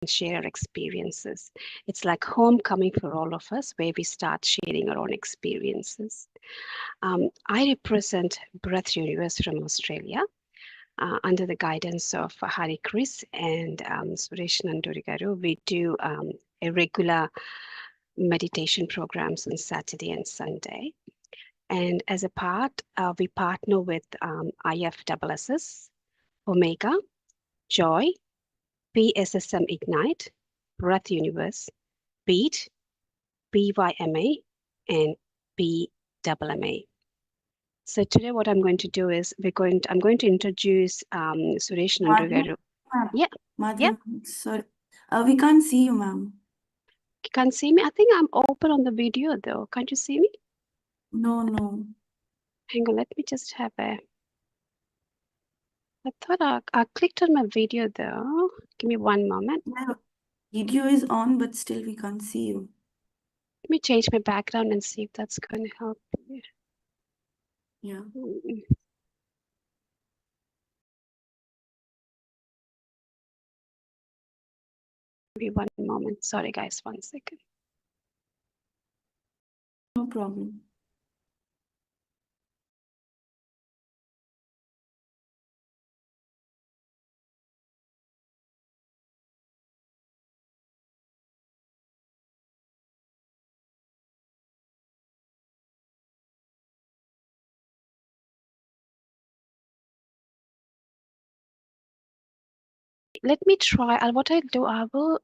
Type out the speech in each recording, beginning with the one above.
share our experiences. It's like homecoming for all of us, where we start sharing our own experiences. I represent Breath Universe from Australia under the guidance of Hari Chris and Suresh Nanduri Garu. We do a regular meditation programs on Saturday and Sunday. And as a part, we partner with IFSS, Omega, Joy, PSSM Ignite, Breath Universe, Beat, BYMA, and BMMA. So today what I'm going to do is I'm going to introduce Suresh Nandugaru. Ma'am. Yeah. Madhvi, sorry. We can't see you, ma'am. You can't see me? I think I'm open on the video though. Can't you see me? No. Hang on, let me just have a... I thought I clicked on my video though. Give me one moment. Yeah, video is on, but still we can't see you. Let me change my background and see if that's going to help. Yeah. Give me one moment. Sorry guys, 1 second. No problem. Let me try. What I'll do, I will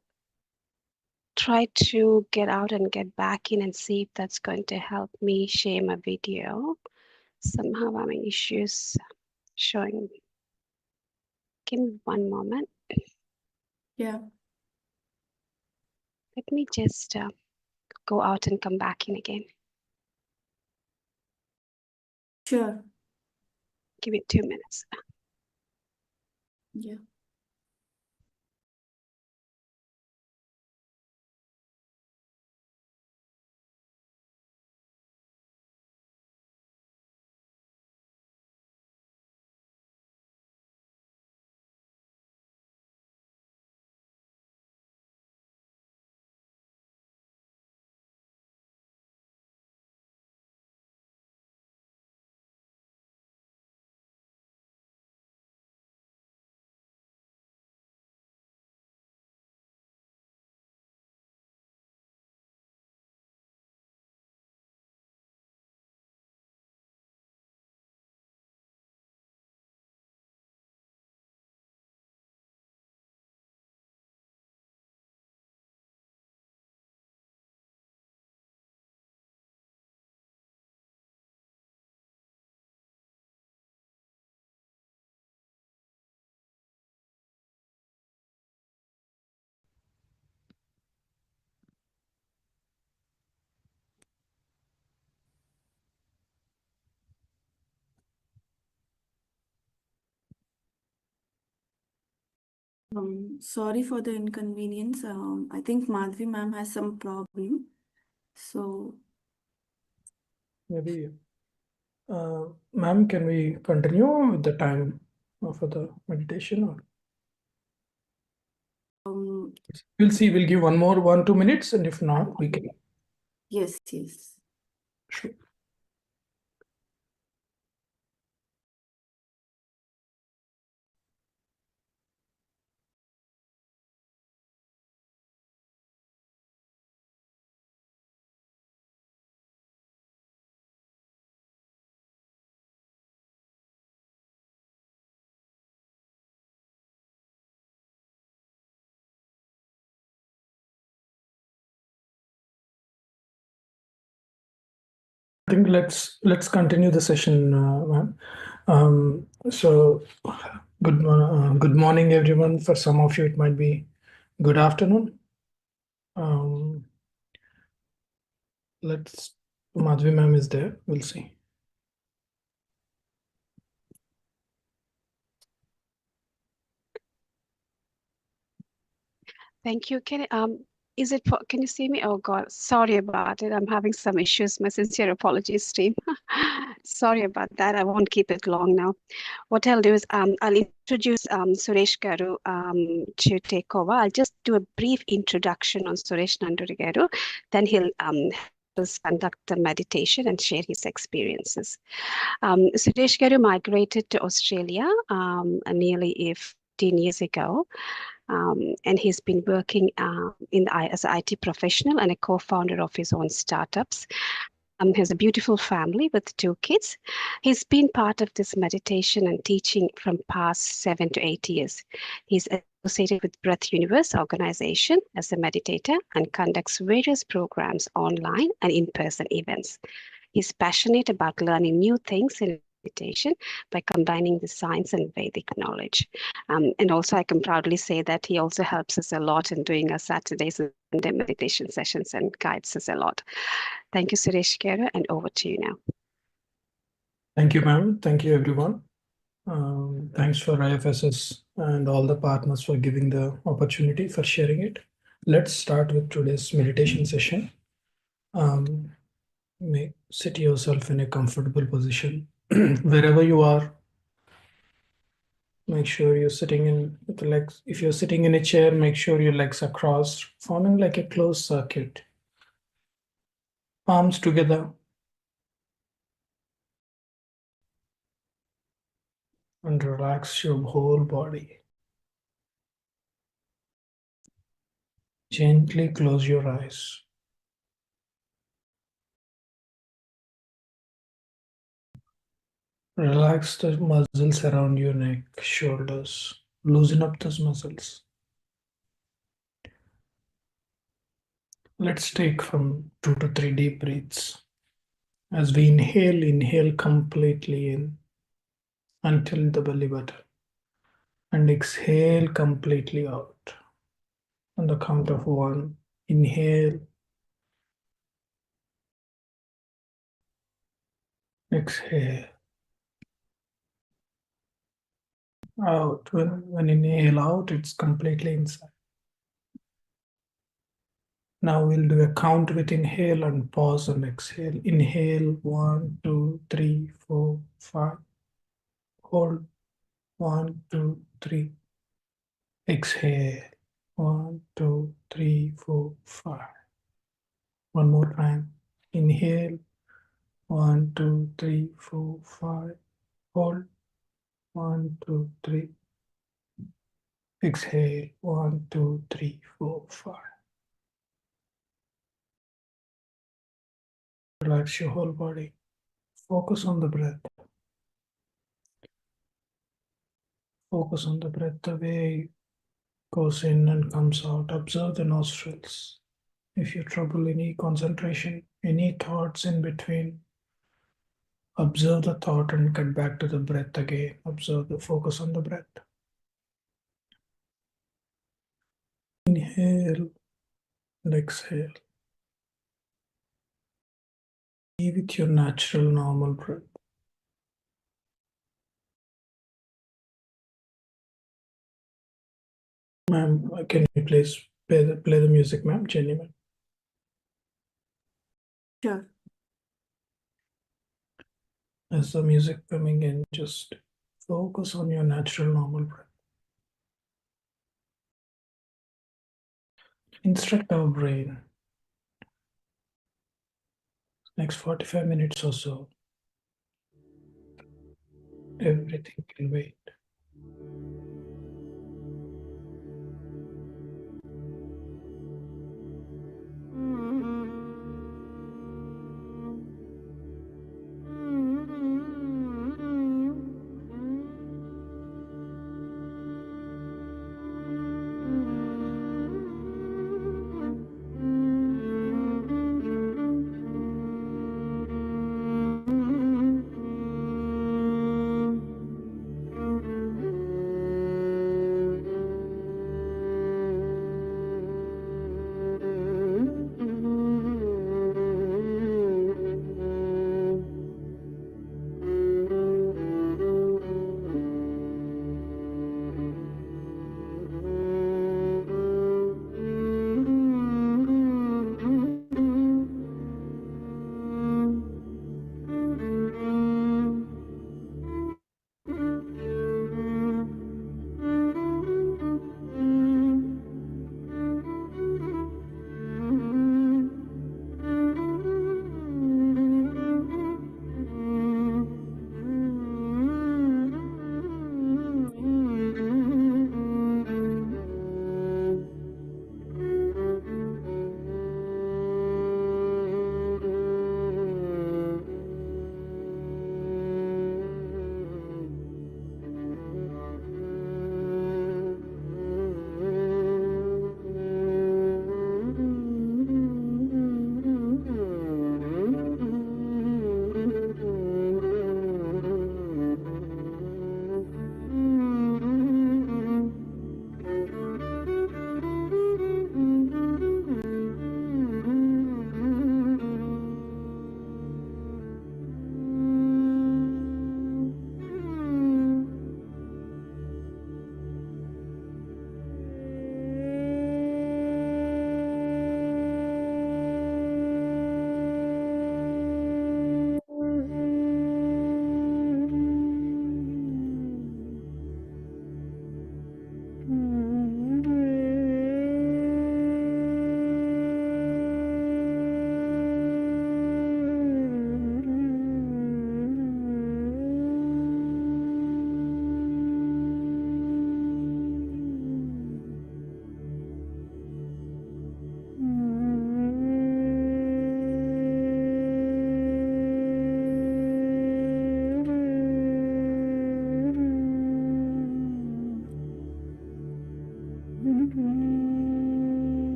try to get out and get back in and see if that's going to help me share my video. Somehow I'm having issues showing. Give me one moment. Yeah. Let me just go out and come back in again. Sure. Give me 2 minutes. Yeah. Sorry for the inconvenience. I think Madhvi ma'am has some problem. So maybe, ma'am, can we continue with the time for the meditation? Or we'll see. We'll give 1-2 minutes, and if not, we can. yes. Sure. I think let's continue the session, ma'am. So good morning, everyone. For some of you, it might be good afternoon. Madhvi ma'am is there. We'll see. Thank you. Is it for, can you see me? Oh God, sorry about it. I'm having some issues. My sincere apologies, team. Sorry about that. I won't keep it long now. What I'll do is I'll introduce Suresh Garu to take over. I'll just do a brief introduction on Suresh Nanduri Garu. Then he'll help us conduct the meditation and share his experiences. Suresh Garu migrated to Australia nearly 15 years ago. And he's been working as an IT professional and a co-founder of his own startups. He has a beautiful family with 2 kids. He's been part of this meditation and teaching from past 7 to 8 years. He's associated with Breath Universe organization as a meditator and conducts various programs online and in-person events. He's passionate about learning new things in meditation by combining the science and Vedic knowledge. And also I can proudly say that he also helps us a lot in doing our Saturdays and Sunday meditation sessions and guides us a lot. Thank you, Suresh Garu, and over to you now. Thank you, ma'am. Thank you, everyone. Thanks for IFSS and all the partners for giving the opportunity for sharing it. Let's start with today's meditation session. Sit yourself in a comfortable position. Wherever you are, make sure you're sitting in with the legs. If you're sitting in a chair, make sure your legs are crossed, forming like a closed circuit. Palms together. And relax your whole body. Gently close your eyes. Relax the muscles around your neck, shoulders. Loosen up those muscles. Let's take from 2 to 3 deep breaths. As we inhale completely in until the belly button. And exhale completely out. On the count of 1, inhale. Exhale. Out. When inhale out, it's completely inside. Now we'll do a count with inhale and pause and exhale. Inhale 1, 2, 3, 4, 5. Hold 1, 2, 3. Exhale 1, 2, 3, 4, 5. One more time. Inhale 1, 2, 3, 4, 5. Hold 1, 2, 3. Exhale 1, 2, 3, 4, 5. Relax your whole body. Focus on the breath. Focus on the breath, the way it goes in and comes out. Observe the nostrils. If you trouble any concentration, any thoughts in between, observe the thought and get back to the breath again. Observe the focus on the breath. Inhale and exhale. Be with your natural, normal breath. Ma'am, can you please play the music, ma'am? Jenny, ma'am. Sure. As the music coming in, just focus on your natural, normal breath. Instruct our brain. Next 45 minutes or so, everything can wait.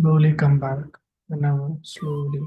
Slowly come back. Whenever, slowly.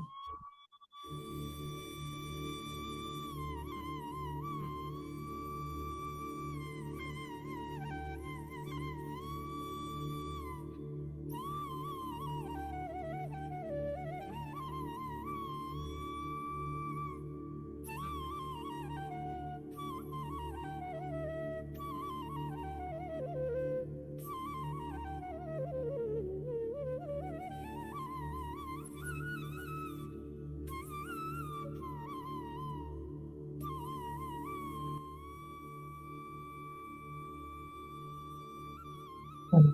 And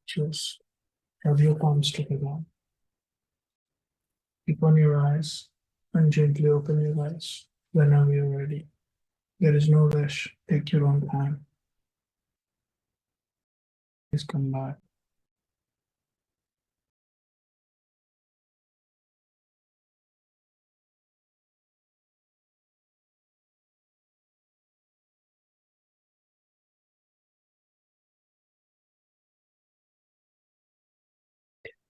just rub your palms together. Keep on your eyes and gently open your eyes whenever you're ready. There is no rush. Take your own time. Please come back.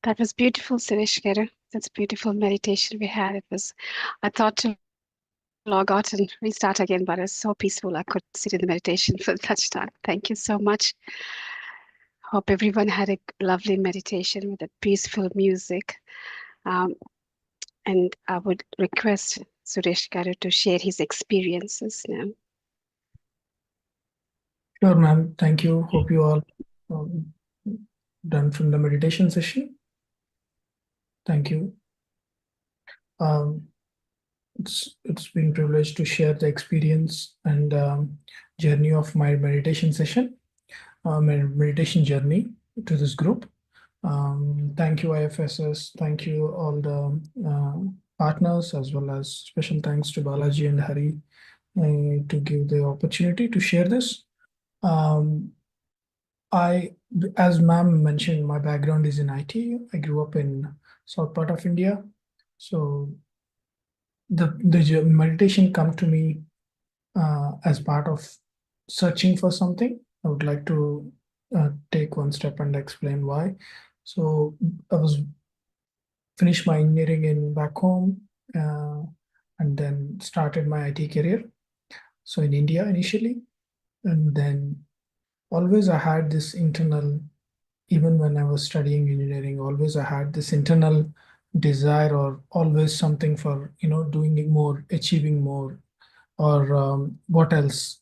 That was beautiful, Suresh Garu. That's a beautiful meditation we had. I thought to log out and restart again, but it's so peaceful. I could sit in the meditation for such time. Thank you so much. Hope everyone had a lovely meditation with that peaceful music. And I would request Suresh Garu to share his experiences now. Sure, ma'am. Thank you. Hope you all done from the meditation session. Thank you. It's been a privilege to share the experience and journey of my meditation session, my meditation journey to this group. Thank you, IFSS. Thank you, all the partners, as well as special thanks to Balaji and Hari to give the opportunity to share this. As ma'am mentioned, my background is in IT. I grew up in south part of India. So the meditation come to me as part of searching for something. I would like to take one step and explain why. So I was finished my engineering in back home and then started my IT career. So in India initially, and then always I had this internal, even when I was studying engineering, always I had this internal desire or always something for, doing more, achieving more, or what else.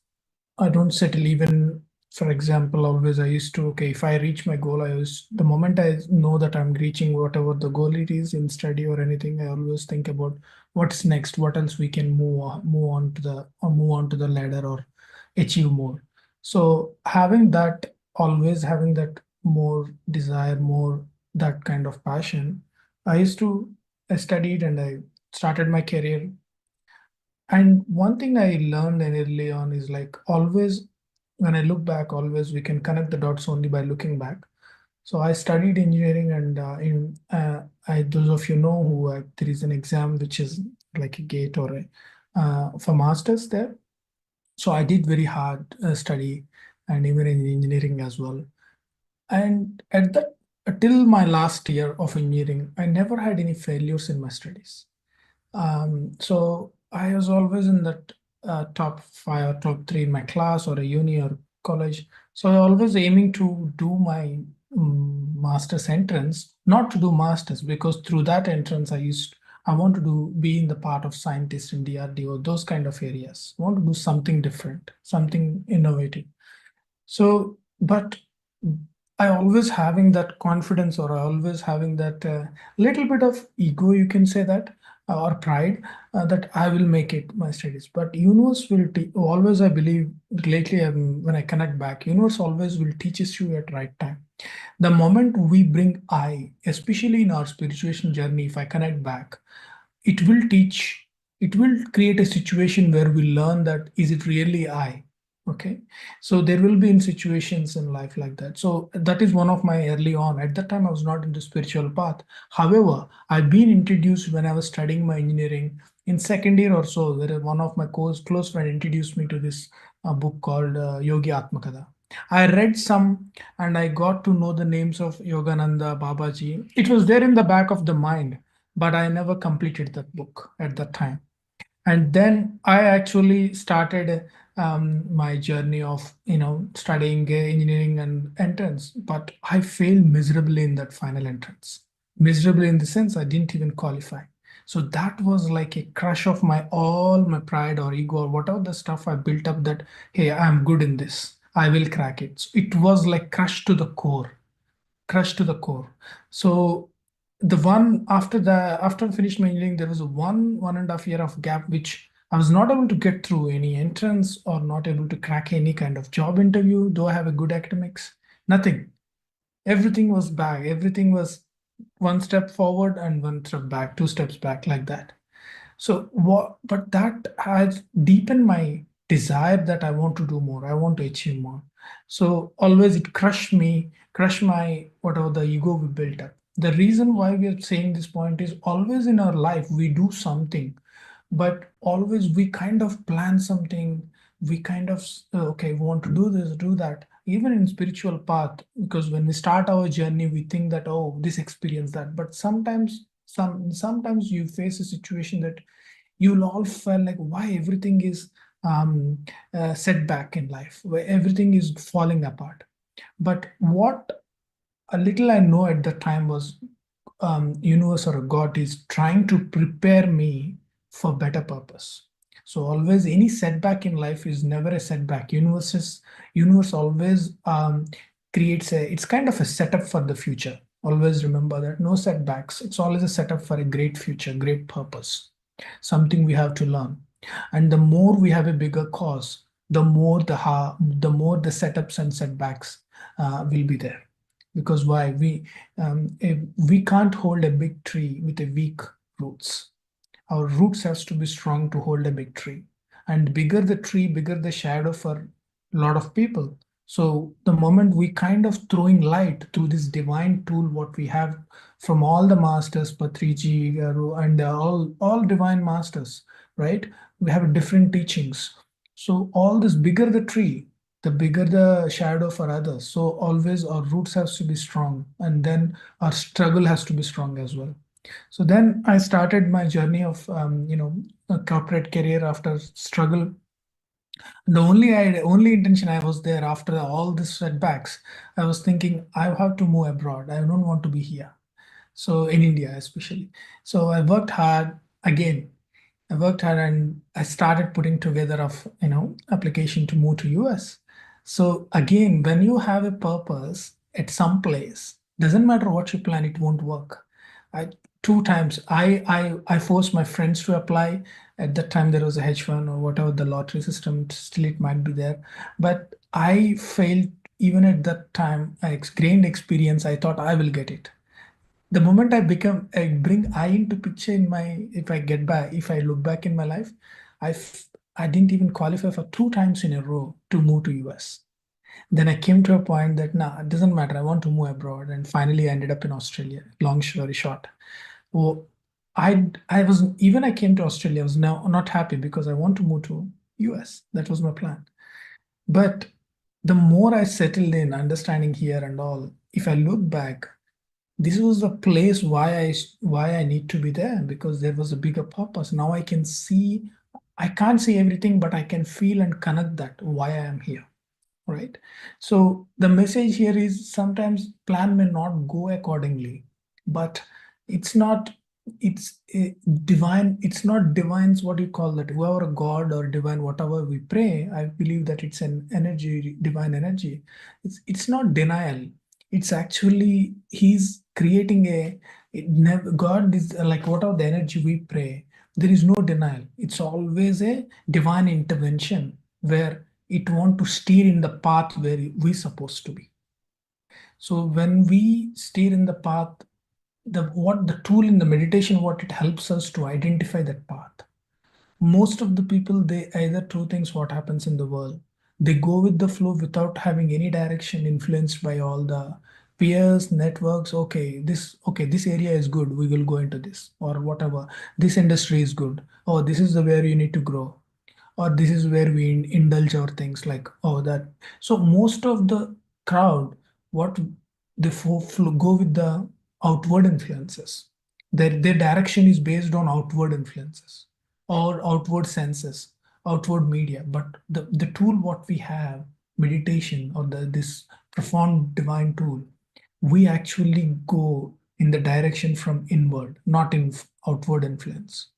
I don't settle even, for example, always I used to, okay, if I reach my goal, the moment I know that I'm reaching whatever the goal it is in study or anything, I always think about what's next, what else we can move on to the ladder or achieve more. So always having that more desire, more that kind of passion, I studied and I started my career. And one thing I learned early on is like always, when I look back, always we can connect the dots only by looking back. So I studied engineering, and those of you know who there is an exam which is like a gate or for masters there. So I did very hard study, and even in engineering as well. And till my last year of engineering, I never had any failures in my studies. So I was always in that top 5 or top 3 in my class or a uni or college. So I always aiming to do my master's entrance, not to do master's, because through that entrance I want to be in the part of scientists in DRDO, those kind of areas. I want to do something different, something innovative. So, but I always having that confidence, or I always having that little bit of ego, you can say that, or pride, that I will make it my studies. But universe will always, I believe, lately when I connect back, universe always will teaches you at right time. The moment we bring I, especially in our spirituation journey, if I connect back, it will teach, it will create a situation where we learn that is it really I. Okay, so there will be in situations in life like that. So that is one of my early on. At that time I was not into spiritual path. However, I've been introduced when I was studying my engineering in second year or so. There is one of my close friend introduced me to this book called Yogi Atmakatha. I read some and I got to know the names of Yogananda, Babaji. It was there in the back of the mind, but I never completed that book at that time. And then I actually started my journey of studying engineering and entrance, but I failed miserably in that final entrance. Miserably in the sense I didn't even qualify. So that was like a crush of my all my pride or ego or whatever the stuff I built up, that hey, I'm good in this, I will crack it. So it was like crushed to the core, crushed to the core. So the one after I finished my engineering, there was a 1.5 year of gap which I was not able to get through any entrance or not able to crack any kind of job interview, though I have a good academics. Nothing. Everything was back. Everything was one step forward and one step back, two steps back, like that. So what, but that has deepened my desire that I want to do more. I want to achieve more. So always it crushed me, crushed my whatever the ego we built up. The reason why we are saying this point is always in our life we do something, but always we kind of plan something. We kind of okay, we want to do this, do that. Even in spiritual path, because when we start our journey, we think that, oh, this experience, that. But sometimes you face a situation that you'll all feel like why everything is set back in life, where everything is falling apart. But what a little I know at the time was universe or God is trying to prepare me for better purpose. So always any setback in life is never a setback. Universe always creates it's kind of a setup for the future. Always remember that no setbacks. It's always a setup for a great future, great purpose, something we have to learn. And the more we have a bigger cause, the more the setups and setbacks will be there. Because why we can't hold a big tree with a weak roots. Our roots has to be strong to hold a big tree, and bigger the tree, bigger the shadow for a lot of people. So the moment we kind of throwing light through this divine tool what we have from all the masters, Patriji and all divine masters, right? We have different teachings. So all this bigger the tree, the bigger the shadow for others. So always our roots has to be strong, and then our struggle has to be strong as well. So then I started my journey of a corporate career after struggle. The only intention I was there after all these setbacks, I was thinking I have to move abroad. I don't want to be here. So in India especially. So I worked hard again. I worked hard and I started putting together of application to move to US. So again, when you have a purpose at some place, doesn't matter what you plan, it won't work. I two times I forced my friends to apply. At that time there was a H1 or whatever the lottery system, still it might be there. But I failed even at that time. I gained experience. I thought I will get it. The moment I bring I into picture in my, if I look back in my life, I didn't even qualify for two times in a row to move to US. Then I came to a point that nah, it doesn't matter. I want to move abroad, and finally I ended up in Australia. Long story short, well, I was even I came to Australia. I was now not happy because I want to move to US. That was my plan. But the more I settled in, understanding here and all, if I look back, this was the place why I need to be there, because there was a bigger purpose. Now I can see, I can't see everything, but I can feel and connect that why I am here, right? So the message here is sometimes plan may not go accordingly, but it's not it's divine. It's not divine's what you call that, whoever God or divine, whatever we pray, I believe that it's an energy, divine energy. It's not denial. It's actually he's creating God is like whatever the energy we pray, there is no denial. It's always a divine intervention where it want to steer in the path where we supposed to be. So when we steer in the path, the tool in the meditation, what it helps us to identify that path. Most of the people, they either two things what happens in the world. They go with the flow without having any direction, influenced by all the peers, networks. Okay, this area is good, we will go into this, or whatever. This industry is good. Oh, this is the where you need to grow, or this is where we indulge our things like, oh, that. So most of the crowd, what they go with the outward influences. Their direction is based on outward influences or outward senses, outward media. But the tool what we have, meditation, or this profound divine tool, we actually go in the direction from inward, not in outward influence.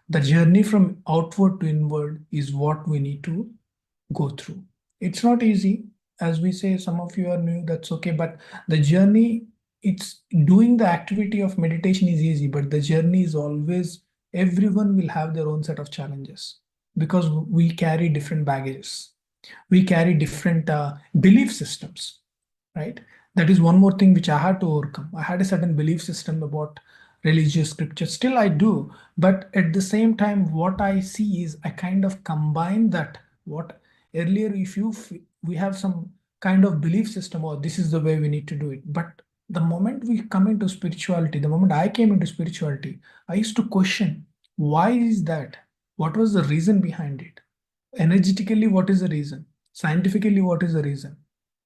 The journey from outward to inward is what we need to go through. It's not easy. As we say, some of you are new, that's okay. But the journey, it's doing the activity of meditation is easy, but the journey is always, everyone will have their own set of challenges. because we carry different baggages. We carry different belief systems, right? That is one more thing which I had to overcome. I had a certain belief system about religious scripture. Still, I do, but at the same time, what I see is I kind of combine that. What earlier, if we have some kind of belief system, or this is the way we need to do it. But the moment we come into spirituality, the moment I came into spirituality, I used to question, why is that? What was the reason behind it? Energetically, what is the reason? Scientifically, what is the reason?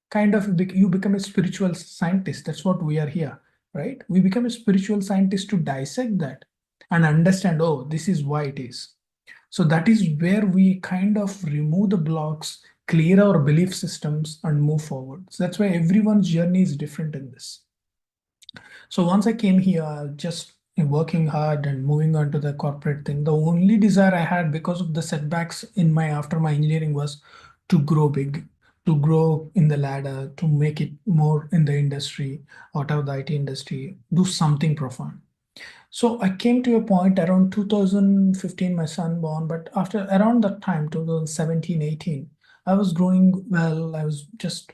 Kind of you become a spiritual scientist. That's what we are here, right? We become a spiritual scientist to dissect that and understand, oh, this is why it is. So that is where we kind of remove the blocks, clear our belief systems, and move forward. So that's why everyone's journey is different in this. So once I came here, just working hard and moving on to the corporate thing, the only desire I had because of the setbacks in my after my engineering was to grow big, to grow in the ladder, to make it more in the industry, out of the IT industry, do something profound. So I came to a point around 2015, my son born, but after around that time, 2017, 18, I was growing well. I was just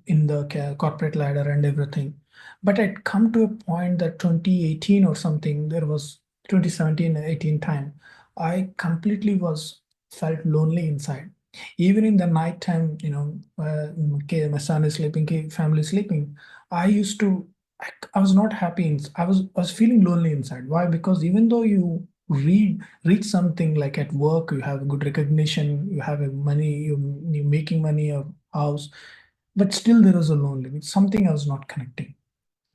in the corporate ladder and everything. But I'd come to a point that 2018 or something, there was 2017, 18 time, I completely was felt lonely inside. Even in the night time, okay, my son is sleeping, family is sleeping, I used to I was not happy. I was feeling lonely inside. Why? Because even though you reach something like at work, you have good recognition, you have a money, you're making money, a house, but still there is a lonely. It's something I was not connecting.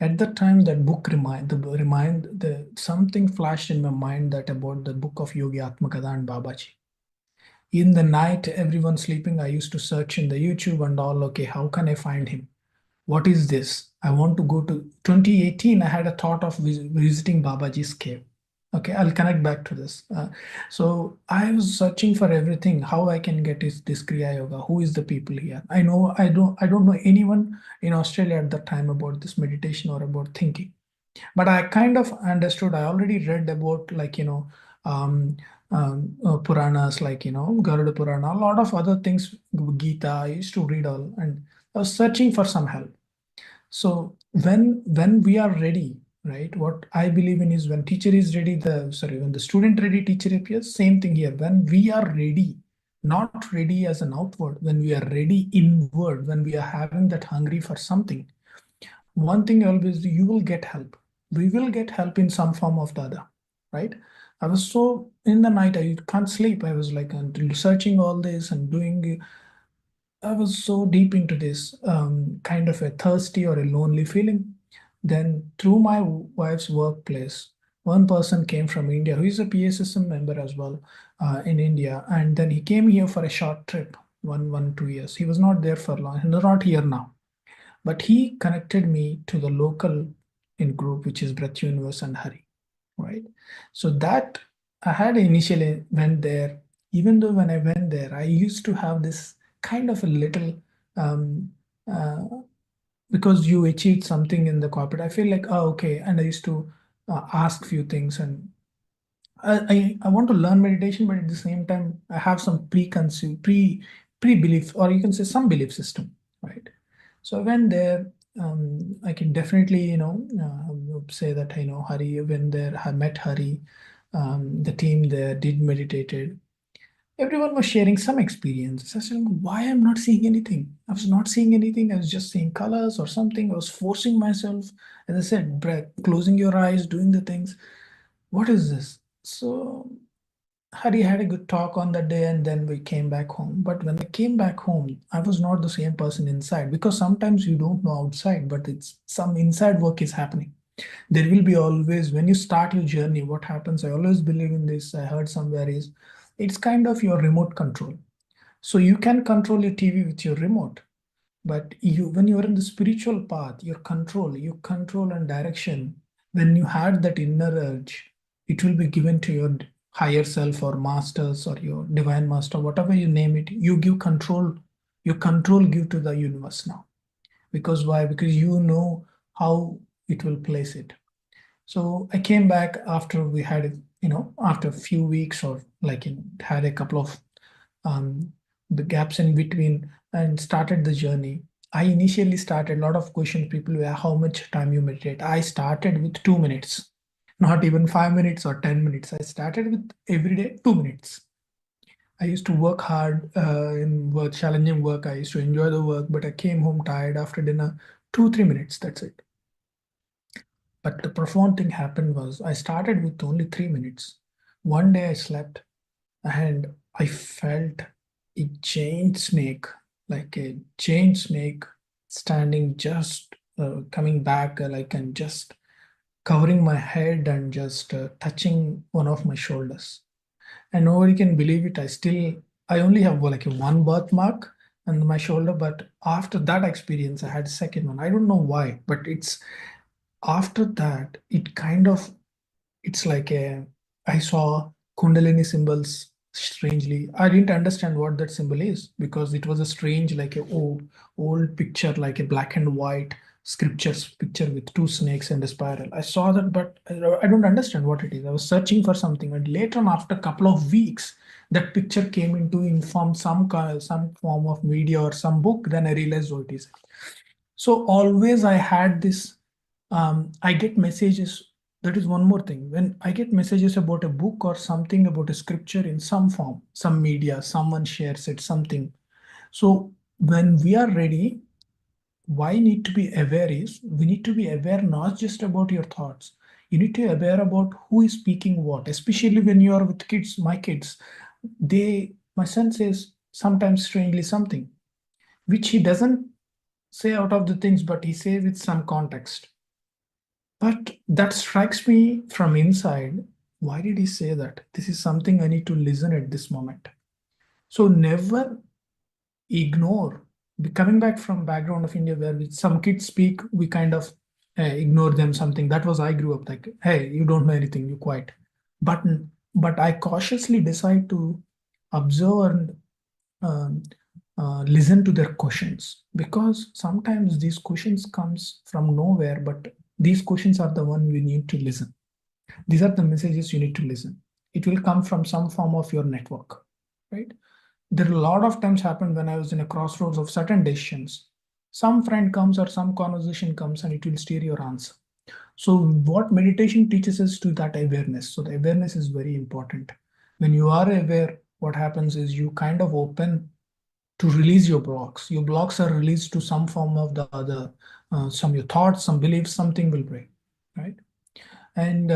At that time, that book the something flashed in my mind that about the book of Yogi Atmakatha and Babaji. In the night, everyone sleeping, I used to search in the YouTube and all. Okay, how can I find him? What is this? I want to go to 2018. I had a thought of visiting Babaji's cave. Okay, I'll connect back to this. So I was searching for everything, how I can get this Kriya Yoga. Who is the people here? I don't know anyone in Australia at that time about this meditation or about thinking. But I kind of understood. I already read about um, Puranas like Garuda Purana, a lot of other things, Gita. I used to read all, and I was searching for some help. So when we are ready, right? What I believe in is when teacher is ready, when the student ready, teacher appears. Same thing here. When we are ready, not ready as an outward, when we are ready inward, when we are having that hungry for something, one thing always you will get help. We will get help in some form of the other, right? I was so in the night, I can't sleep. I was like searching all this and doing. I was so deep into this kind of a thirsty or a lonely feeling. Then, through my wife's workplace, one person came from India who is a PSSM member as well in India. And then he came here for a short trip, 2 years. He was not there for long, he's not here now. But he connected me to the local in group, which is Breath Universe and Hari, right? So that I had initially went there. Even though when I went there, I used to have this kind of a little um, uh, because you achieved something in the corporate. I feel like, oh, okay. And I used to ask few things, and I want to learn meditation, but at the same time, I have some preconceived pre-belief, or you can say some belief system, right? So I went there. I can definitely, say that Hari. When there, I met Hari. The team there did meditated. Everyone was sharing some experiences. I said, why I'm not seeing anything? I was not seeing anything. I was just seeing colors or something. I was forcing myself. As I said, breath, closing your eyes, doing the things. What is this? So Hari had a good talk on that day, and then we came back home. But when I came back home, I was not the same person inside, because sometimes you don't know outside, but it's some inside work is happening. There will be always, when you start your journey, what happens? I always believe in this. I heard somewhere is it's kind of your remote control. So you can control your TV with your remote, but when you are in the spiritual path, your control and direction, when you had that inner urge, it will be given to your higher self or masters or your divine master, whatever you name it. You give control, your control give to the universe now. Because why? Because you know how it will place it. So I came back after we had, after a few weeks, or like had a couple of the gaps in between, and started the journey. I initially started a lot of questions. People were, how much time you meditate? I started with 2 minutes, not even 5 minutes or 10 minutes. I started with every day 2 minutes. I used to work hard in work, challenging work. I used to enjoy the work, but I came home tired after dinner. 2, 3 minutes, that's it. But the profound thing happened was I started with only 3 minutes. One day I slept and I felt a giant snake, like a giant snake standing just coming back, like, and just covering my head and just touching one of my shoulders. And nobody can believe it. I only have like a one birthmark on my shoulder, but after that experience, I had a second one. I don't know why, but it's after that, it's like I saw Kundalini symbols strangely. I didn't understand what that symbol is because it was a strange, like a old picture, like a black and white scriptures picture with two snakes and a spiral. I saw that, but I don't understand what it is. I was searching for something, and later on, after a couple of weeks, that picture came into inform some form of media or some book. Then I realized what it is. So always I had this. I get messages. That is one more thing. When I get messages about a book or something about a scripture in some form, some media, someone shares it, something. So when we are ready, why need to be aware is we need to be aware not just about your thoughts. You need to be aware about who is speaking what, especially when you are with kids, my kids. My son says sometimes strangely something, which he doesn't say out of the things, but he says with some context. But that strikes me from inside. Why did he say that? This is something I need to listen at this moment. So never ignore. Coming back from background of India where some kids speak, we kind of ignore them something. That was I grew up like, hey, you don't know anything, you quiet. But but I cautiously decide to observe and um, listen to their questions, because sometimes these questions comes from nowhere, but these questions are the one we need to listen. These are the messages you need to listen. It will come from some form of your network, right? There are a lot of times happened when I was in a crossroads of certain decisions. Some friend comes or some conversation comes and it will steer your answer. So what meditation teaches us to that awareness. So the awareness is very important. When you are aware, what happens is you kind of open to release your blocks. Your blocks are released to some form of the other, some your thoughts, some beliefs, something will break, right? And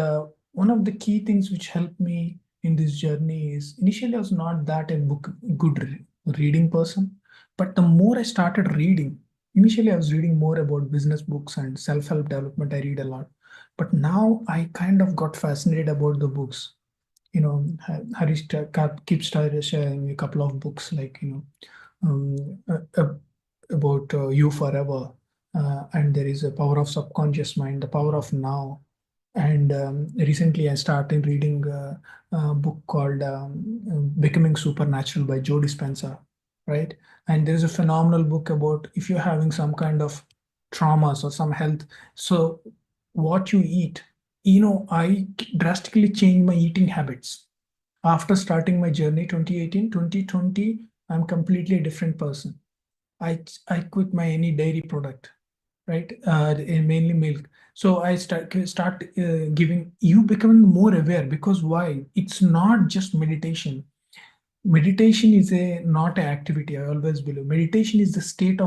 one of the key things which helped me in this journey is initially I was not that a good reading person, but the more I started reading, initially I was reading more about business books and self-help development. I read a lot, but now I kind of got fascinated about the books. Harish keeps sharing a couple of books like about you forever, and there is a power of subconscious mind, the power of now. And recently I started reading a book called Becoming Supernatural by Joe Dispenza, right? And there's a phenomenal book about if you're having some kind of traumas or some health. So what you eat, I drastically changed my eating habits. After starting my journey 2018, 2020, I'm completely a different person. I quit my any dairy product, right? Mainly milk. So I start giving you becoming more aware, because why? It's not just meditation. Meditation is a not an activity. I always believe meditation is the state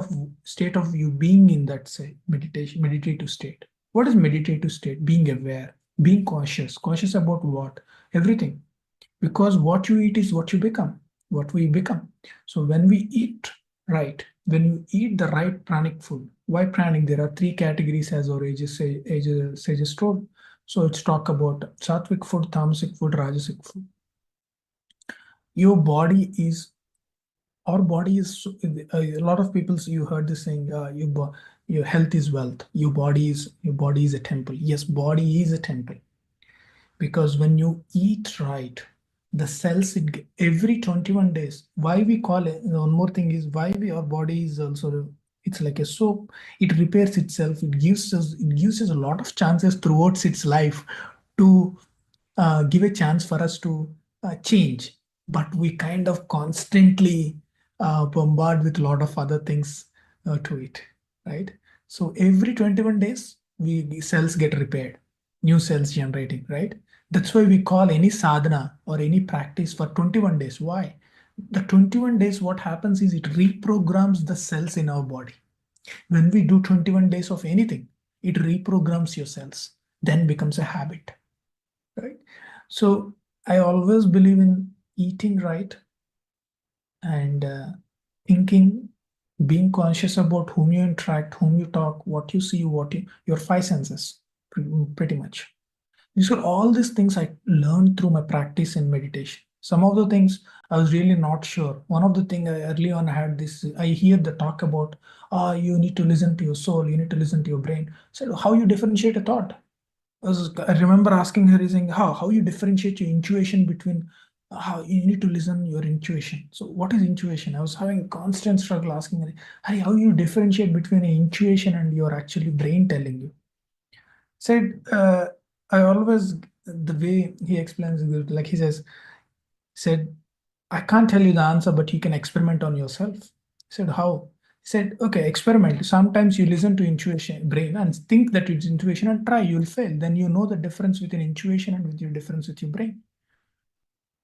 of you being in that say meditative state. What is meditative state? Being aware, being cautious about what? Everything, because what you eat is what you become, what we become. So when we eat right, when you eat the right pranic food, why pranic? There are three categories as our sages told. So it's talk about sattvic food, tamasic food, rajasic food. Your body is, our body is a lot of people, you heard this saying, your health is wealth, your body is a temple. Yes, body is a temple, because when you eat right, the cells every 21 days. Why we call it, one more thing is why our body is also, it's like a soap. It repairs itself. It gives us a lot of chances throughout its life to give a chance for us to change. but we kind of constantly bombard with a lot of other things to it, right? So every 21 days, cells get repaired, new cells generating, right? That's why we call any sadhana or any practice for 21 days. Why? The 21 days, what happens is it reprograms the cells in our body. When we do 21 days of anything, it reprograms your cells, then becomes a habit, right? So I always believe in eating right and thinking, being conscious about whom you interact, whom you talk, what you see, your five senses, pretty much. These are all these things I learned through my practice in meditation. Some of the things I was really not sure. One of the things I early on had this, I hear the talk about, you need to listen to your soul, you need to listen to your brain. So how you differentiate a thought? I remember asking her, saying, how you differentiate your intuition between how you need to listen your intuition. So what is intuition? I was having a constant struggle asking her, hey, how you differentiate between an intuition and your actually brain telling you? Said, I always, the way he explains it, like he said, I can't tell you the answer, but you can experiment on yourself. I said, how? He said, okay, experiment. Sometimes you listen to intuition, brain, and think that it's intuition and try, you'll fail. Then you know the difference between intuition and with your difference with your brain.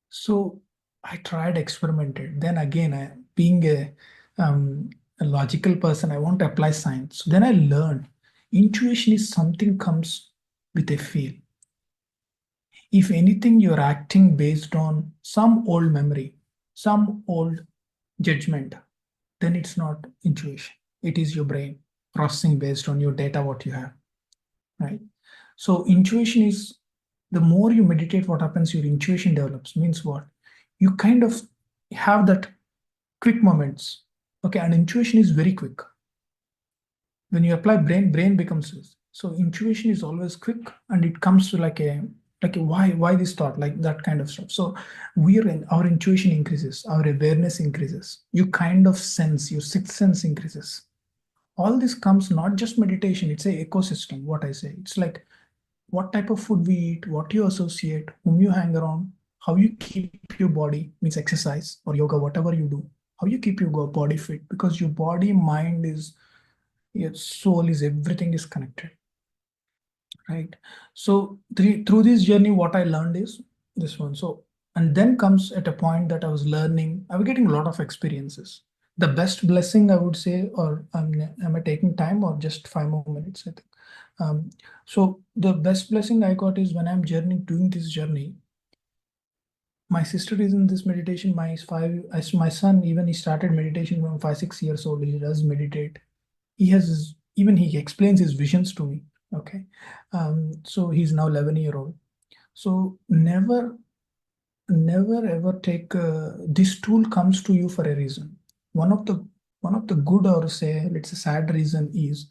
So I tried, experimented. Then again, being a logical person, I want to apply science. So then I learned intuition is something comes with a feel. If anything, you're acting based on some old memory, some old judgment, then it's not intuition. It is your brain processing based on your data, what you have, right? So intuition is, the more you meditate, what happens, your intuition develops. Means what? You kind of have that quick moments. Okay, and intuition is very quick. When you apply brain becomes, so intuition is always quick and it comes to like a why this thought, like that kind of stuff. So our intuition increases, our awareness increases, you kind of sense, your sixth sense increases. All this comes not just meditation, it's a ecosystem, what I say. It's like what type of food we eat, what you associate, whom you hang around, how you keep your body, means exercise or yoga, whatever you do, how you keep your body fit, because your body, mind is, your soul is, everything is connected, right? So through this journey, what I learned is this one. So, and then comes at a point that I was learning, I was getting a lot of experiences. The best blessing, I would say, or am I taking time or just 5 more minutes, I think. So the best blessing I got is when I'm doing this journey, my sister is in this meditation. My son, even he started meditation from 5, 6 years old. He does meditate. He explains his visions to me. Okay. So he's now 11-year-old. So never ever take, this tool comes to you for a reason. One of the good, or say, let's say sad reason is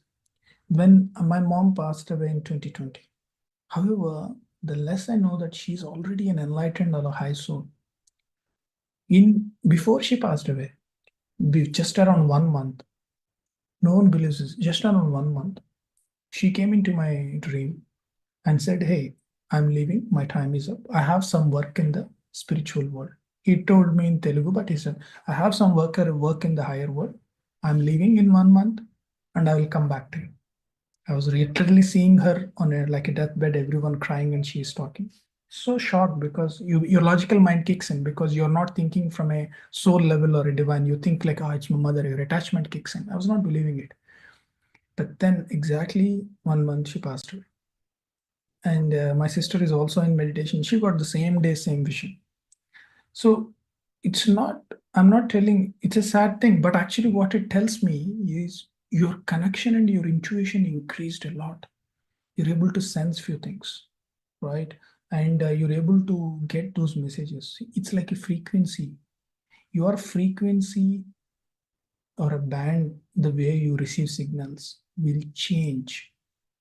when my mom passed away in 2020. However, the less I know that she's already an enlightened or a high soul. Before she passed away, just around 1 month, no one believes this, just around 1 month, she came into my dream and said, hey, I'm leaving, my time is up. I have some work in the spiritual world. He told me in Telugu, but he said, I have some work in the higher world. I'm leaving in 1 month and I will come back to you. I was literally seeing her on like a deathbed, everyone crying and she is talking. So shocked, because your logical mind kicks in, because you're not thinking from a soul level or a divine. You think like, oh, it's my mother, your attachment kicks in. I was not believing it. But then exactly 1 month she passed away. And my sister is also in meditation. She got the same day, same vision. So I'm not telling, it's a sad thing, but actually what it tells me is your connection and your intuition increased a lot. You're able to sense few things, right? And you're able to get those messages. It's like a frequency. Your frequency or a band, the way you receive signals will change.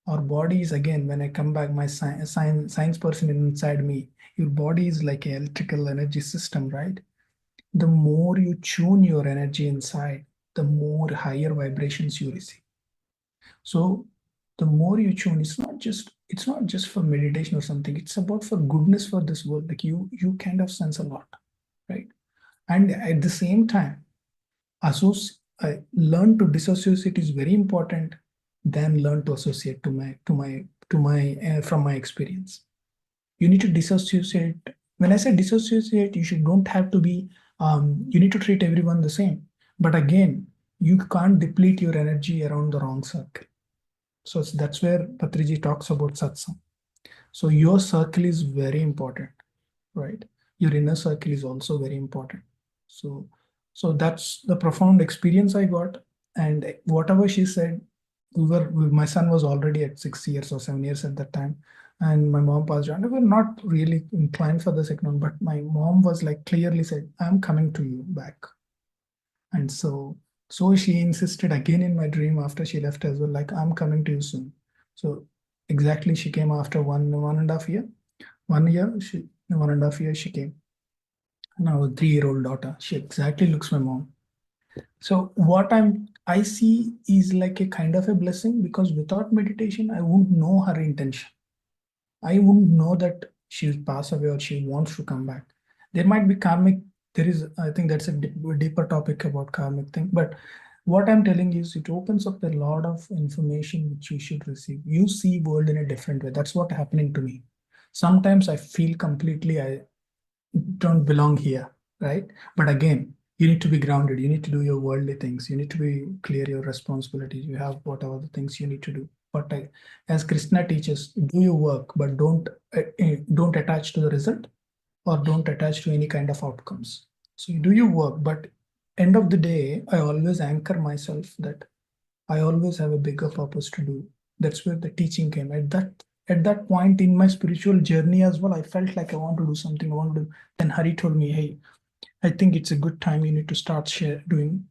Our body is, again, when I come back, my science person inside me, your body is like an electrical energy system, right? The more you tune your energy inside, the more higher vibrations you receive. So the more you tune, it's not just for meditation or something. It's about for goodness for this world. Like you kind of sense a lot, right? And at the same time, learn to dissociate is very important. Then learn to associate from my experience. You need to dissociate. When I say dissociate, you don't have to be. You need to treat everyone the same. But again, you can't deplete your energy around the wrong circle. So that's where Patriji talks about satsang. So your circle is very important, right? Your inner circle is also very important. So that's the profound experience I got. And whatever she said, my son was already at 6 years or 7 years at that time. And my mom passed on. We were not really inclined for the second one, but my mom was like clearly said, I'm coming to you back. And so she insisted again in my dream after she left as well, like, I'm coming to you soon. So exactly she came after 1.5 year. 1 year, 1.5 years she came. Now a 3-year-old daughter. She exactly looks my mom. So what I see is like a kind of a blessing, because without meditation, I wouldn't know her intention. I wouldn't know that she'll pass away or she wants to come back. There might be karmic. I think that's a deeper topic about karmic thing. But what I'm telling you is it opens up a lot of information which you should receive. You see world in a different way. That's what happening to me. Sometimes I feel completely I don't belong here, right? But again, you need to be grounded. You need to do your worldly things. You need to be clear your responsibilities. You have whatever the things you need to do. But as Krishna teaches, do your work, but don't attach to the result, or don't attach to any kind of outcomes. So you do your work, but end of the day, I always anchor myself that I always have a bigger purpose to do. That's where the teaching came. At that point in my spiritual journey as well, I felt like I want to do something. Then Hari told me, hey, I think it's a good time. You need to start sharing.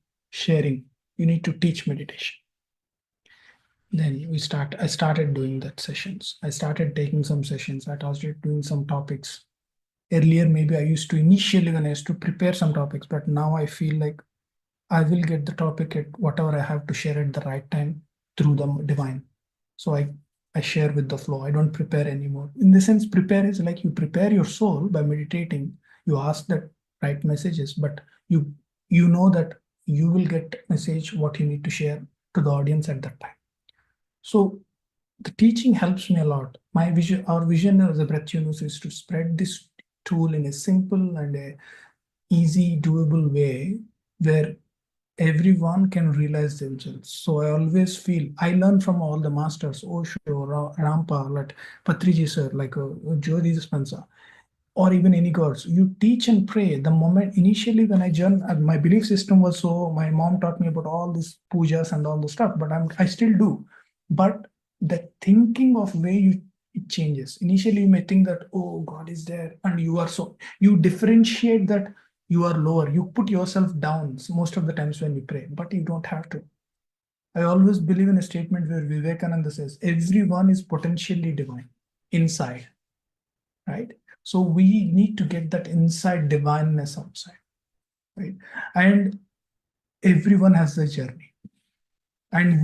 You need to teach meditation. Then I started doing that sessions. I started taking some sessions. I started doing some topics. Earlier, maybe initially when I used to prepare some topics, but now I feel like I will get the topic at whatever I have to share at the right time through the divine. So I share with the flow. I don't prepare anymore. In the sense, prepare is like you prepare your soul by meditating. You ask that right messages, but you know that you will get message what you need to share to the audience at that time. So the teaching helps me a lot. Our vision as a breath universe is to spread this tool in a simple and a easy, doable way where everyone can realize themselves. So I always feel I learn from all the masters, Osho, Rampa, like Patriji sir, like Joe Dispenza, or even any gods. You teach and pray. The moment initially when I joined, my belief system was so. My mom taught me about all these pujas and all the stuff, but I still do. But the thinking of way it changes. Initially, you may think that, oh, God is there, and you differentiate that you are lower. You put yourself down most of the times when you pray, but you don't have to. I always believe in a statement where Vivekananda says, everyone is potentially divine inside, right? So we need to get that inside divineness outside, right? And everyone has a journey, and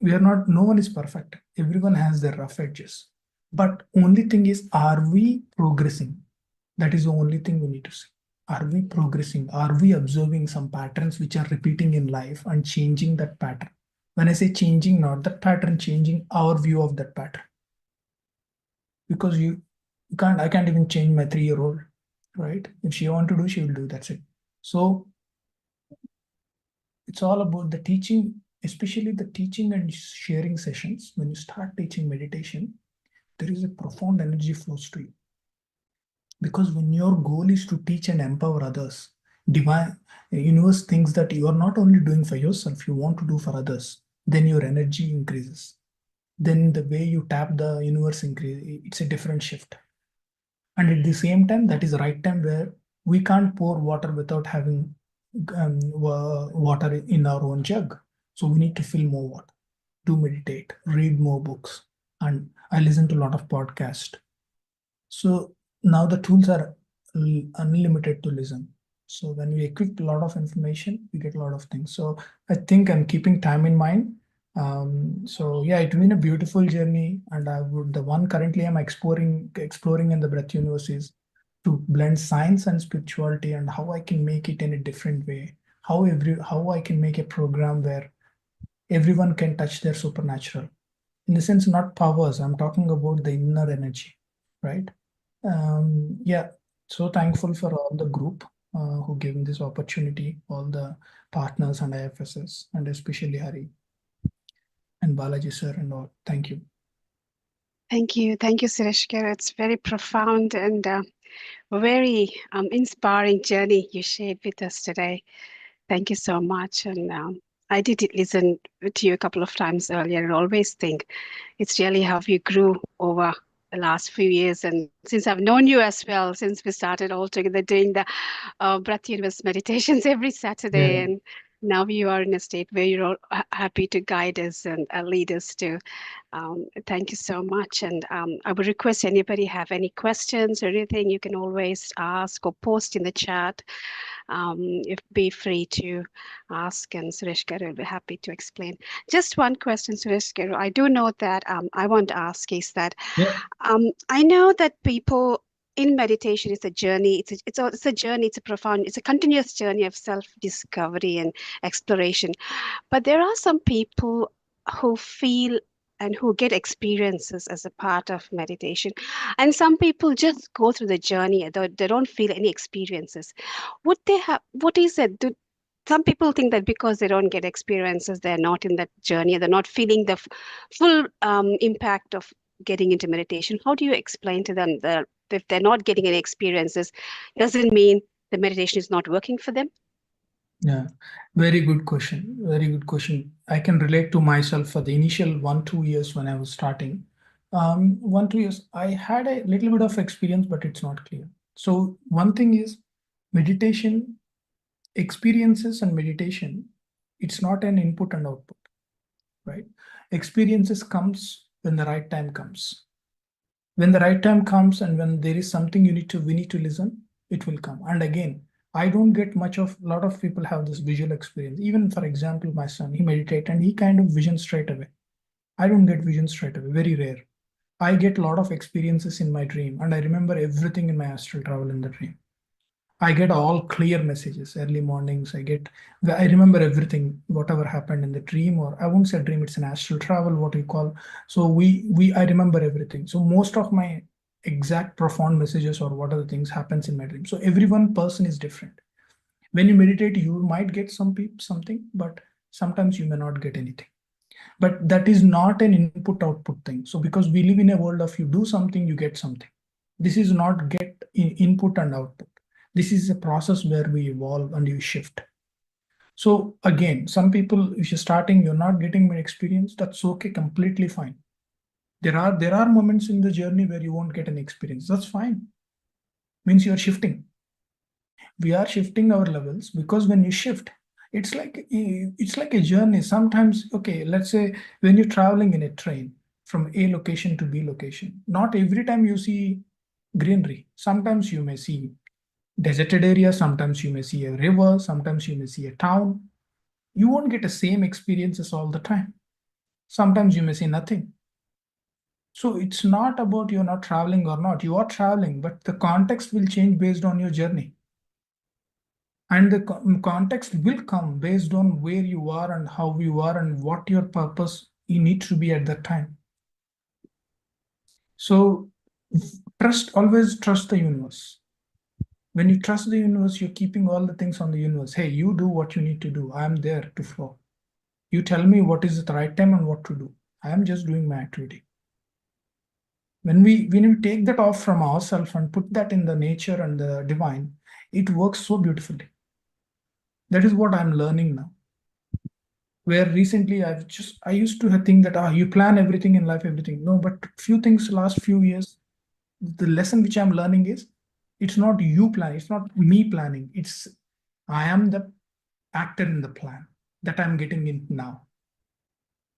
no one is perfect. Everyone has their rough edges. But only thing is, are we progressing? That is the only thing we need to see. Are we progressing? Are we observing some patterns which are repeating in life and changing that pattern? When I say changing, not that pattern, changing our view of that pattern. Because I can't even change my 3-year-old, right? If she wants to do, she will do. That's it. So it's all about the teaching, especially the teaching and sharing sessions. When you start teaching meditation, there is a profound energy flows to you. Because when your goal is to teach and empower others, divine universe thinks that you are not only doing for yourself, you want to do for others. Then your energy increases. Then the way you tap the universe increases. It's a different shift. And at the same time, that is the right time where we can't pour water without having water in our own jug. So we need to fill more water, to meditate, read more books, and I listen to a lot of podcasts. So now the tools are unlimited to listen. So when we equip a lot of information, we get a lot of things. So I think I'm keeping time in mind. So yeah, it's been a beautiful journey, and the one currently I'm exploring in the breath universe is to blend science and spirituality, and how I can make it in a different way. How I can make a program where everyone can touch their supernatural. In the sense, not powers. I'm talking about the inner energy, right? Yeah. So thankful for all the group who gave me this opportunity, all the partners and IFSS, and especially Hari and Balaji sir and all. Thank you. Thank you, Suresh. It's very profound and very inspiring journey you shared with us today. Thank you so much. And I did listen to you a couple of times earlier and always think it's really how you grew over the last few years. And since I've known you as well, since we started all together doing the breath universe meditations every Saturday, Yeah. and now you are in a state where you're all happy to guide us and lead us to. Thank you so much. And I would request anybody have any questions or anything, you can always ask or post in the chat. If be free to ask, and Suresh Garu will be happy to explain. Just one question, Suresh Garu. I do know that I want to ask is that Yeah. I know that people in meditation, it's a journey. It's a journey. It's a continuous journey of self-discovery and exploration. But there are some people who feel and who get experiences as a part of meditation. And some people just go through the journey, they don't feel any experiences. Would they have, what is it? Some people think that because they don't get experiences, they're not in that journey, they're not feeling the full impact of getting into meditation. How do you explain to them that if they're not getting any experiences, doesn't mean the meditation is not working for them? Yeah, very good question. Very good question. I can relate to myself for the initial 1-2 years when I was starting. 1-2 years, I had a little bit of experience, but it's not clear. So one thing is meditation, experiences and meditation, it's not an input and output, right? Experiences comes when the right time comes. When the right time comes and when there is something we need to listen, it will come. And again, I don't get a lot of people have this visual experience. Even for example, my son, he meditates and he kind of vision straight away. I don't get vision straight away, very rare. I get a lot of experiences in my dream and I remember everything in my astral travel in the dream. I get all clear messages, early mornings. I remember everything, whatever happened in the dream, or I won't say dream, it's an astral travel, what we call. So I remember everything. So most of my exact profound messages or what other things happens in my dream. So every one person is different. When you meditate, you might get something, but sometimes you may not get anything. But that is not an input output thing. So because we live in a world of you do something, you get something. This is not get input and output. This is a process where we evolve and you shift. So again, some people, if you're starting, you're not getting my experience, that's okay, completely fine. There are moments in the journey where you won't get an experience. That's fine. Means you're shifting. We are shifting our levels because when you shift, it's like a journey. Sometimes, okay, let's say when you're traveling in a train from A location to B location, not every time you see greenery. Sometimes you may see deserted area, sometimes you may see a river, sometimes you may see a town. You won't get the same experiences all the time. Sometimes you may see nothing. So it's not about you're not traveling or not. You are traveling, but the context will change based on your journey. And the context will come based on where you are and how you are and what your purpose you need to be at that time. So always trust the universe. When you trust the universe, you're keeping all the things on the universe. Hey, you do what you need to do. I'm there to flow. You tell me what is the right time and what to do. I am just doing my activity. When we take that off from ourselves and put that in the nature and the divine, it works so beautifully. That is what I'm learning now. Where recently I used to think that you plan everything in life, everything. No, but few things last few years, the lesson which I'm learning is it's not you plan, it's not me planning. I am the actor in the plan that I'm getting in now.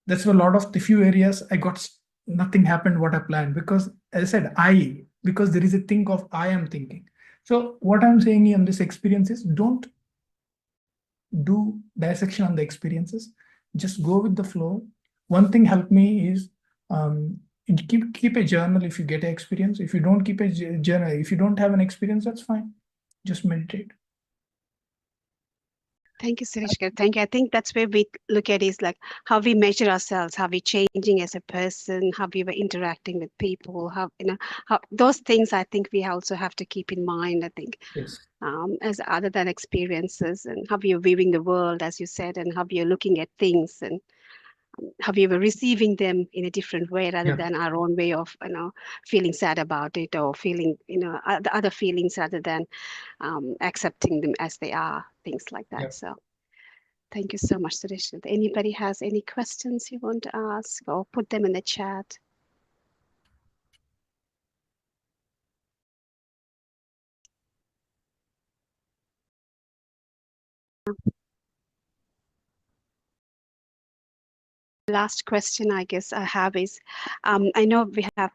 That's a lot of the few areas I got nothing happened what I planned because as I said, because there is a thing of I am thinking. So what I'm saying in this experience is don't do dissection on the experiences. Just go with the flow. One thing helped me is keep a journal if you get an experience. If you don't keep a journal, if you don't have an experience, that's fine. Just meditate. Thank you, Suresh. Thank you. I think that's where we look at is like how we measure ourselves, how we're changing as a person, how we were interacting with people, how how those things I think we also have to keep in mind. I think Yes. As other than experiences, and how we are viewing the world, as you said, and how we are looking at things, and how we were receiving them in a different way rather than our own way of feeling sad about it, or feeling the other feelings rather than accepting them as they are, things like that. So thank you so much, Suresh. If anybody has any questions you want to ask, or put them in the chat. Last question I guess I have is, I know we have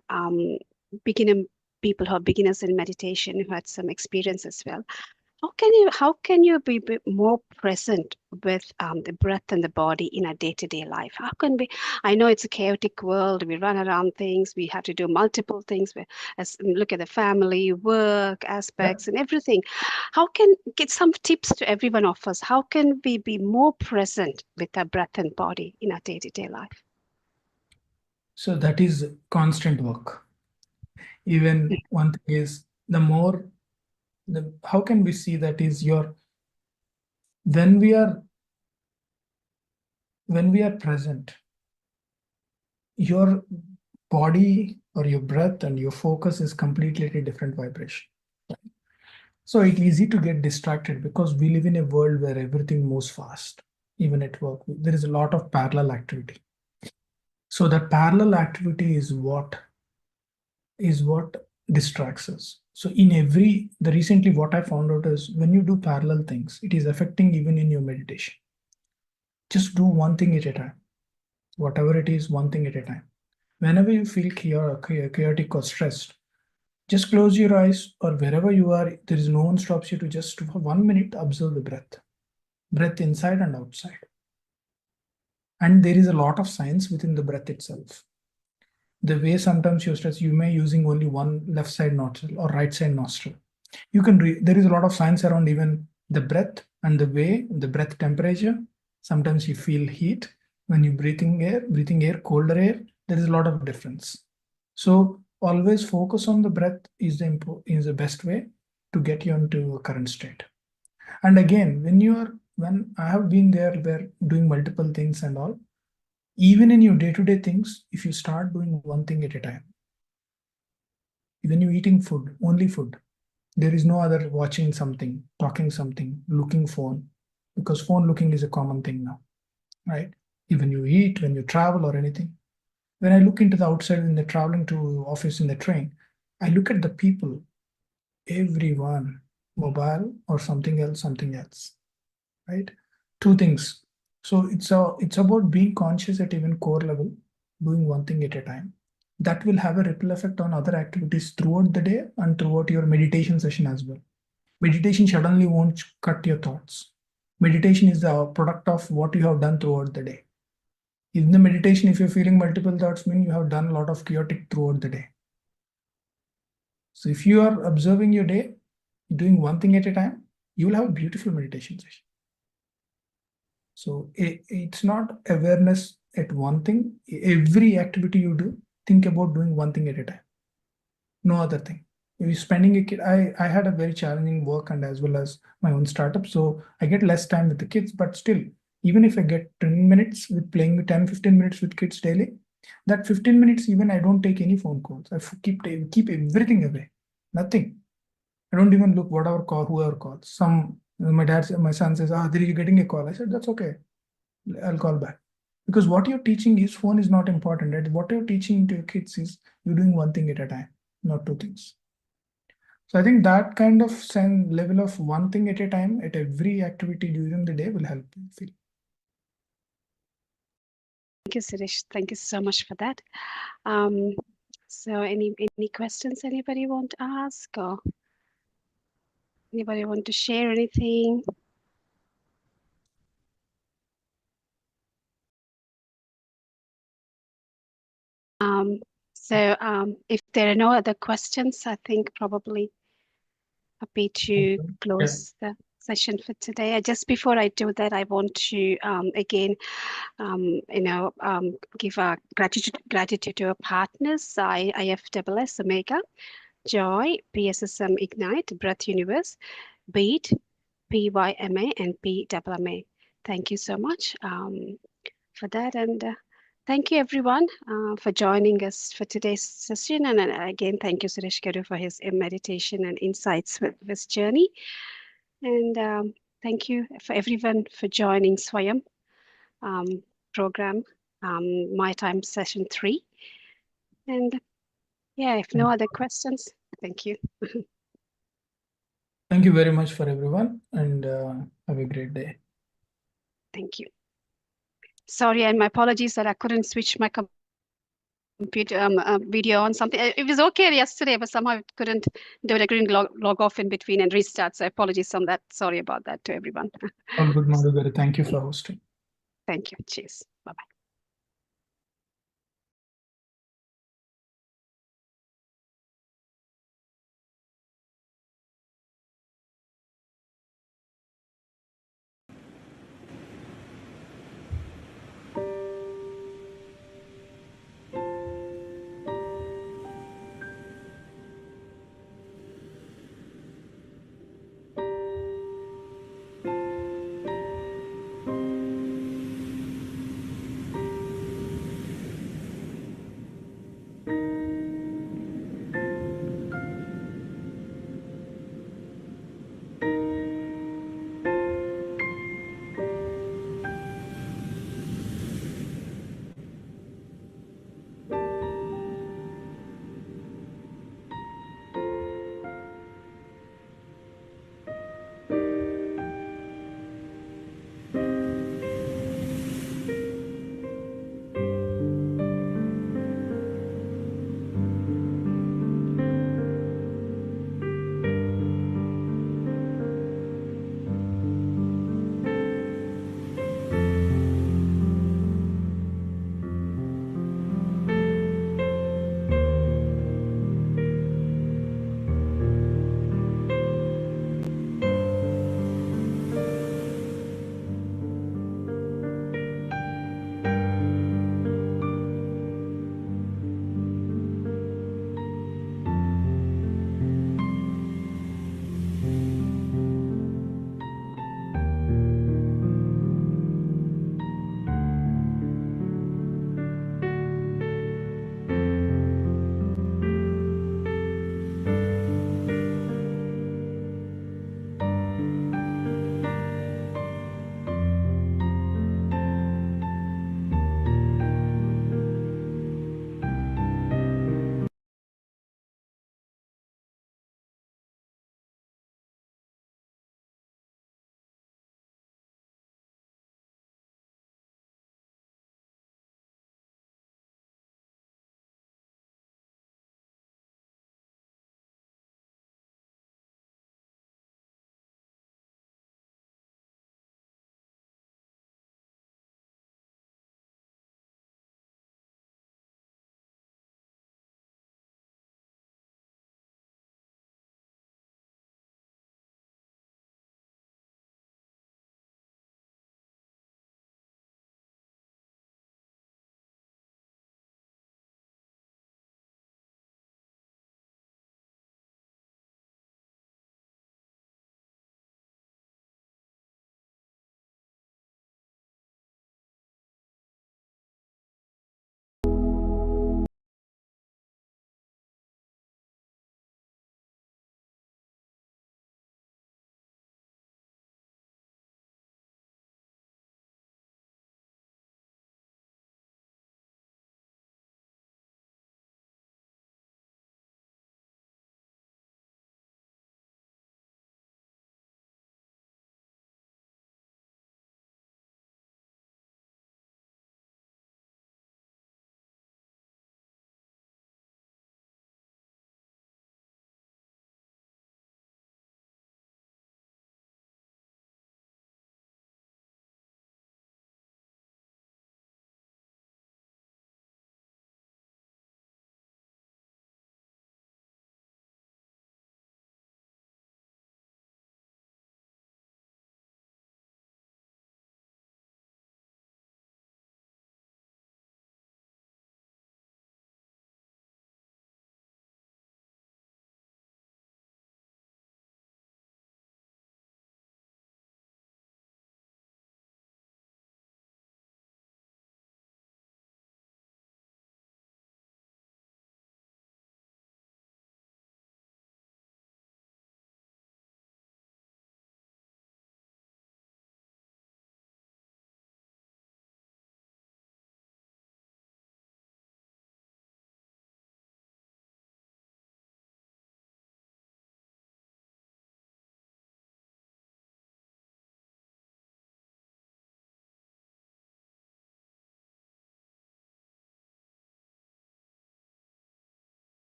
beginner people who are beginners in meditation who had some experience as well. How can you be more present with the breath and the body in our day-to-day life? How can we? I know it's a chaotic world. We run around things. We have to do multiple things. Look at the family, work aspects, and everything. How can get some tips to every one of us? How can we be more present with our breath and body in our day-to-day life? So that is constant work. Even one thing is how can we see that is when we are present, your body or your breath and your focus is completely at a different vibration. So it's easy to get distracted because we live in a world where everything moves fast. Even at work, there is a lot of parallel activity. So that parallel activity is what distracts us. So recently what I found out is when you do parallel things, it is affecting even in your meditation. Just do one thing at a time. Whatever it is, one thing at a time. Whenever you feel chaotic or stressed, just close your eyes, or wherever you are, there is no one stops you to just for 1 minute observe the breath inside and outside. And there is a lot of science within the breath itself. The way sometimes you're stressed, you may using only one left side nostril or right side nostril. You can there is a lot of science around even the breath and the way the breath temperature. Sometimes you feel heat when you breathing air, colder air. There is a lot of difference. So always focus on the breath is the best way to get you into a current state. And again, when I have been there, where doing multiple things and all, even in your day-to-day things, if you start doing one thing at a time, when you're eating food, only food, there is no other watching something, talking something, looking phone, because phone looking is a common thing now, right? Even you eat, when you travel or anything. When I look into the outside, when they're traveling to office in the train, I look at the people, everyone, mobile or something else, right? Two things. So it's about being conscious at even core level, doing one thing at a time. That will have a ripple effect on other activities throughout the day and throughout your meditation session as well. Meditation suddenly won't cut your thoughts. Meditation is the product of what you have done throughout the day. In the meditation, if you're feeling multiple thoughts, mean you have done a lot of chaotic throughout the day. So if you are observing your day, doing one thing at a time, you will have a beautiful meditation session. So it's not awareness at one thing. Every activity you do, think about doing one thing at a time. No other thing. If you're spending a kid, I had a very challenging work and as well as my own startup. So I get less time with the kids, but still, even if I get 10 minutes with playing 10, 15 minutes with kids daily, that 15 minutes, even I don't take any phone calls. I keep everything away. Nothing. I don't even look whatever call, whoever calls. My son says, "Ah, you're getting a call." I said, "That's okay. I'll call back." Because what you're teaching is phone is not important. Right? What you're teaching to your kids is you're doing one thing at a time, not two things. So I think that kind of level of one thing at a time at every activity during the day will help you feel. Thank you, Suresh. Thank you so much for that. So any questions anybody want to ask, or anybody want to share anything? So if there are no other questions, I think probably happy to close the session for today. Just before I do that, I want to again, give our gratitude to our partners, IFSS, Omega, Joy, PSSM Ignite, Breath Universe, Beat, PYMA, and PMMA. Thank you so much for that, and thank you everyone for joining us for today's session. And again, thank you Suresh Garu for his meditation and insights with this journey. And thank you for everyone for joining Swayam program, My Time Session 3. And yeah, if no other questions, thank you. Thank you very much for everyone, and have a great day. Thank you. Sorry, and my apologies that I couldn't switch my computer video on something. It was okay yesterday, but somehow I couldn't do it. I couldn't log off in between and restart. So apologies on that. Sorry about that to everyone. All good, Madhu. Thank you for hosting. Thank you. Cheers. Bye-bye.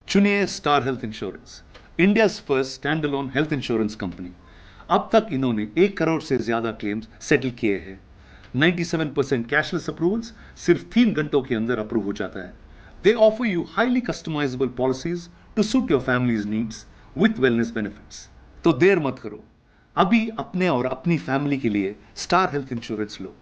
चुनिए star health insurance, India's first stand alone health insurance company. अब तक इन्होंने 1 करोड़ से ज्यादा claims settle किए हैं। 97% cashless approvals सिर्फ 3 घंटों के अंदर अप्रूव हो जाता है। They offer you highly customisable policies to suit your family's needs with wellness benefits. तो देर मत करो, अभी अपने और अपनी फैमिली के लिए स्टार हेल्थ इंश्योरेंस लो।